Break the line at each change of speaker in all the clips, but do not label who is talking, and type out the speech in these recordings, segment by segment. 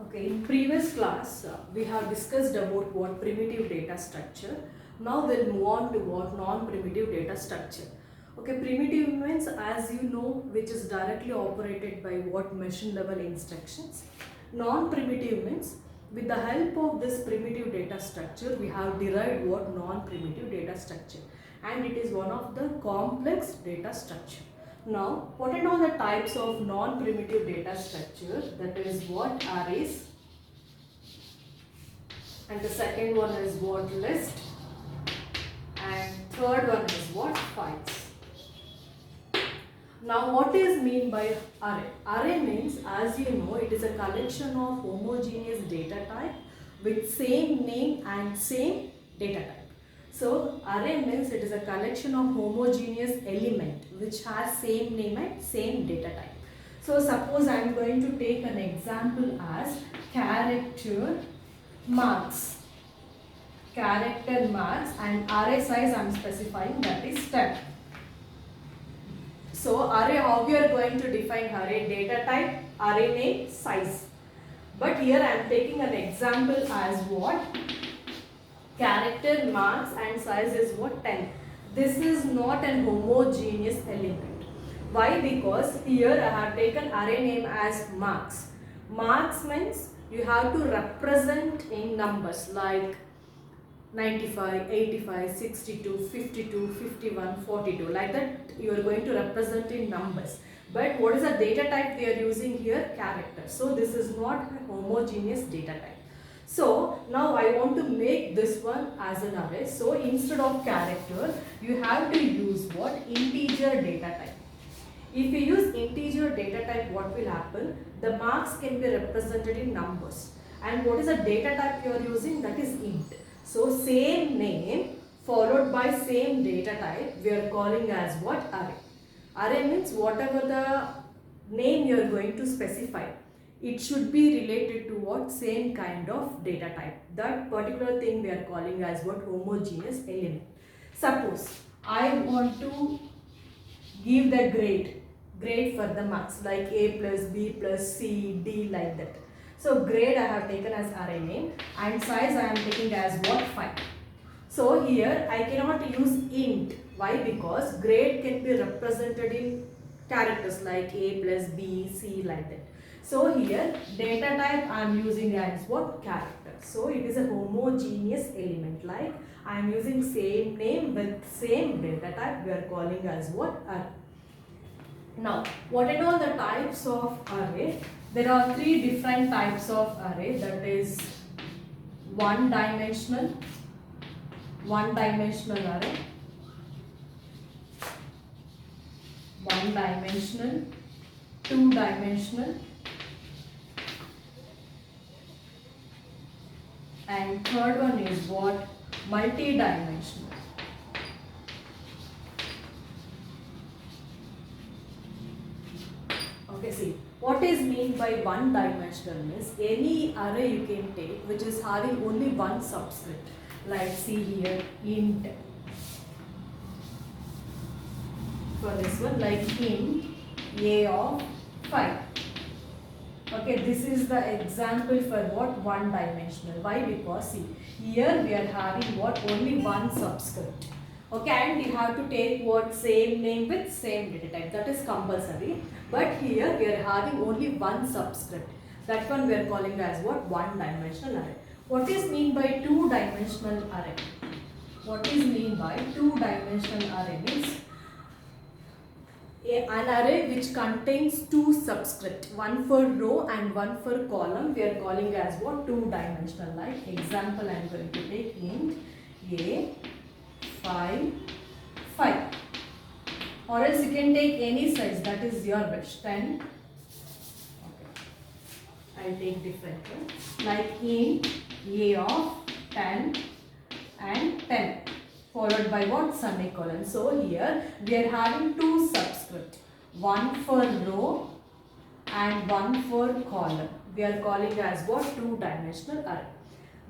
Okay, in previous class we have discussed about what primitive data structure. Now we'll move on to what non-primitive data structure. Okay, primitive means, as you know, which is directly operated by what machine level instructions. Non-primitive means with the help of this primitive data structure we have derived what non-primitive data structure, and it is one of the complex data structure. Now, what are all the types of non-primitive data structure? That is what arrays, and the second one is what list, and third one is what files. Now, what is mean by array? Array means, as you know, it is a collection of homogeneous data type with same name and same data type. So, array means it is a collection of homogeneous element which has same name and same data type. So, suppose I am going to take an example as character marks. Character marks, and array size I am specifying, that is 10. So, array, how we are going to define array? Data type, array name, size. But here I am taking an example as what? Character marks and size is what? 10. This is not an homogeneous element. Why? Because here I have taken array name as marks. Marks means you have to represent in numbers like 95, 85, 62, 52, 51, 42. Like that you are going to represent in numbers. But what is the data type we are using here? Character. So this is not a homogeneous data type. So now I want to make this one as an array. So instead of character, you have to use what? Integer data type. If you use integer data type, what will happen? The marks can be represented in numbers. And what is the data type you are using? That is int. So same name followed by same data type we are calling as what? Array. Array means whatever the name you are going to specify, it should be related to what? Same kind of data type. That particular thing we are calling as what? Homogeneous element. Suppose I want to give the grade for the marks like A plus B plus C, D, like that. So grade I have taken as array name, and size I am taking as what? 5. So here I cannot use int. Why? Because grade can be represented in characters like A plus B, C, like that. So here data type I am using as what? Character. So it is a homogeneous element, like I am using same name with same data type we are calling as what? Array. Now, what are all the types of array? There are 3 different types of array, that is one dimensional array, one dimensional, 2 dimensional, and third one is what? Multi-dimensional. Okay, see, what is mean by one dimensional means any array you can take which is having only one subscript, like see here int. For this one, like int a of 5. Okay, this is the example for what? One dimensional. Why? Because see, here we are having what? Only one subscript. Okay, and you have to take what? Same name with same data type. That is compulsory. But here we are having only one subscript. That one we are calling as what? One dimensional array. What is mean by 2 dimensional array? What is mean by 2 dimensional array means an array which contains 2 subscript, one for row and one for column, we are calling as what? 2 dimensional. Like example I am going to take int a 5 5, or else you can take any size, that is your wish. 10. Okay, I will take different one, like int a of 10 and 10 followed by what? Semicolon. So here we are having 2 subscript, one for row and one for column. We are calling as what? 2 dimensional array.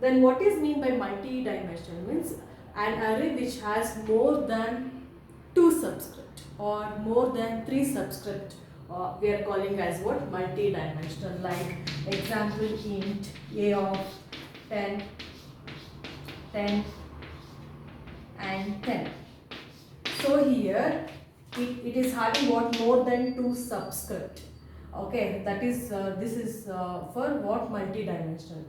Then what is mean by multi-dimensional means an array which has more than 2 subscript or more than 3 subscript we are calling as what? Multi-dimensional. Like example, int a of 10, 10 and 10. So here it is having what? More than 2 subscript. Okay, that is this is for what? Multi-dimensional.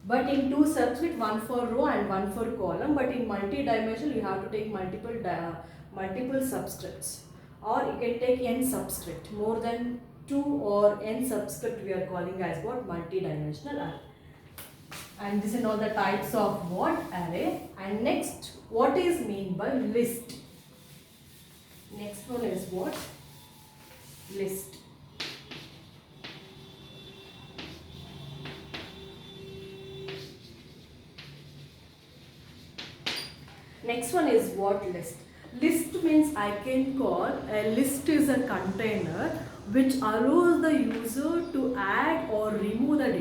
But in 2 subscript, one for row and one for column. But in multi-dimensional, you have to take multiple subscripts, or you can take n subscript. More than 2 or n subscript, we are calling as what? Multi-dimensional array. And this is all the types of what? Array. And next, what is mean by list? Next one is what? List. Next one is what? List. List means I can call a list is a container which allows the user to add or remove the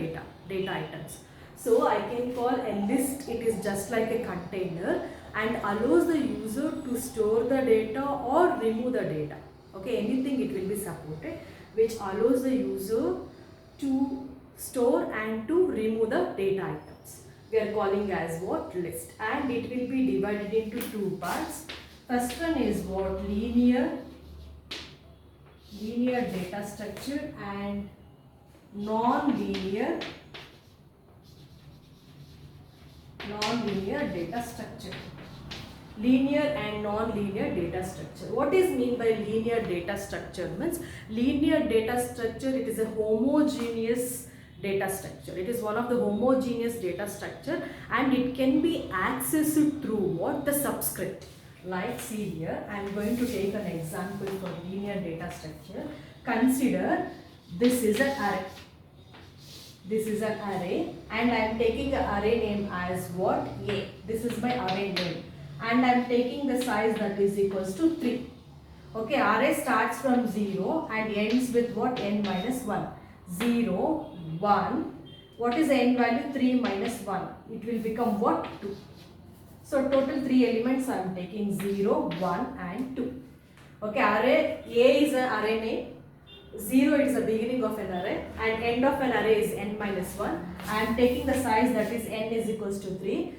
data items. So I can call a list, it is just like a container and allows the user to store the data or remove the data. Okay, anything it will be supported which allows the user to store and to remove the data items. We are calling as what? List. And it will be divided into 2 parts. First one is what? Linear data structure and non-linear data structure. Linear and non-linear data structure. What is mean by linear data structure? Means linear data structure, it is a homogeneous data structure. It is one of the homogeneous data structure and it can be accessed through what? The subscript. Like see here, I am going to take an example for linear data structure. Consider this is an array. This is an array and I am taking the array name as what? A. This is my array name and I am taking the size that is equals to 3. Okay, array starts from 0 and ends with what? N minus 1. 0, 1. What is the n value? 3 minus 1. It will become what? 2. So total 3 elements I am taking 0, 1 and 2. Okay, array A is an array name. 0 is the beginning of an array and end of an array is n minus 1. I am taking the size that is n is equals to 3.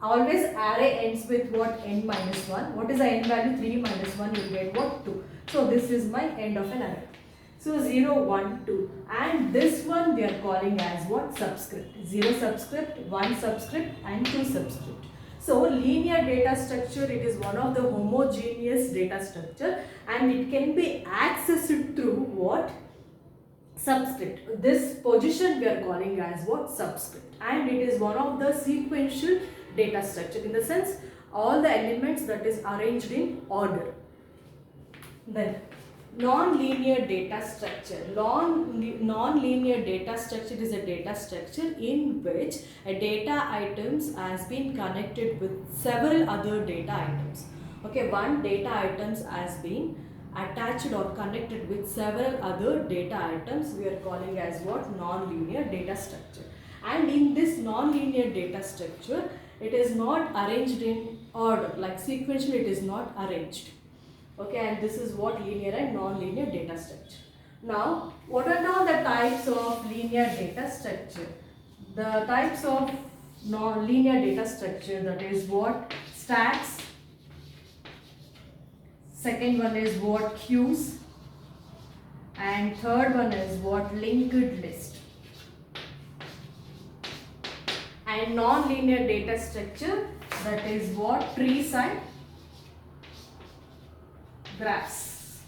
Always array ends with what? N minus 1. What is the n value? 3 minus 1 will get what? 2. So this is my end of an array. So 0, 1, 2 and this one we are calling as what? Subscript. 0 subscript, 1 subscript and 2 subscript. So linear data structure, it is one of the homogeneous data structure and it can be accessed through what? Subscript. This position we are calling as what? Subscript. And it is one of the sequential data structure, in the sense all the elements that is arranged in order. Then non-linear data structure. Non-linear data structure is a data structure in which a data items has been connected with several other data items. Okay, one data items has been attached or connected with several other data items. We are calling as what? Non-linear data structure. And in this non-linear data structure, it is not arranged in order, like sequential it is not arranged. Okay, and this is what? Linear and non-linear data structure. Now, what are now the types of linear data structure? The types of non-linear data structure, that is what? Stacks. Second one is what? Queues. And third one is what? Linked list. And non-linear data structure, that is what? Trees and graphs.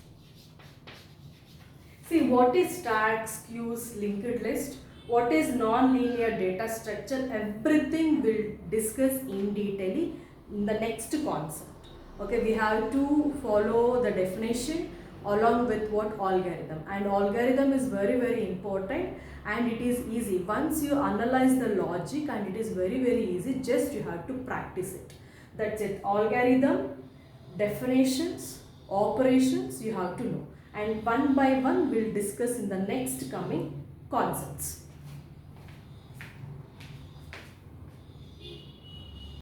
See, what is stacks, queues, linked list? What is non-linear data structure? Everything will discuss in detail in the next concept. Okay, we have to follow the definition along with what? Algorithm. And algorithm is very important and it is easy. Once you analyze the logic, and it is very easy, just you have to practice it. That's it. Algorithm, definitions, operations you have to know, and one by one we'll discuss in the next coming concepts.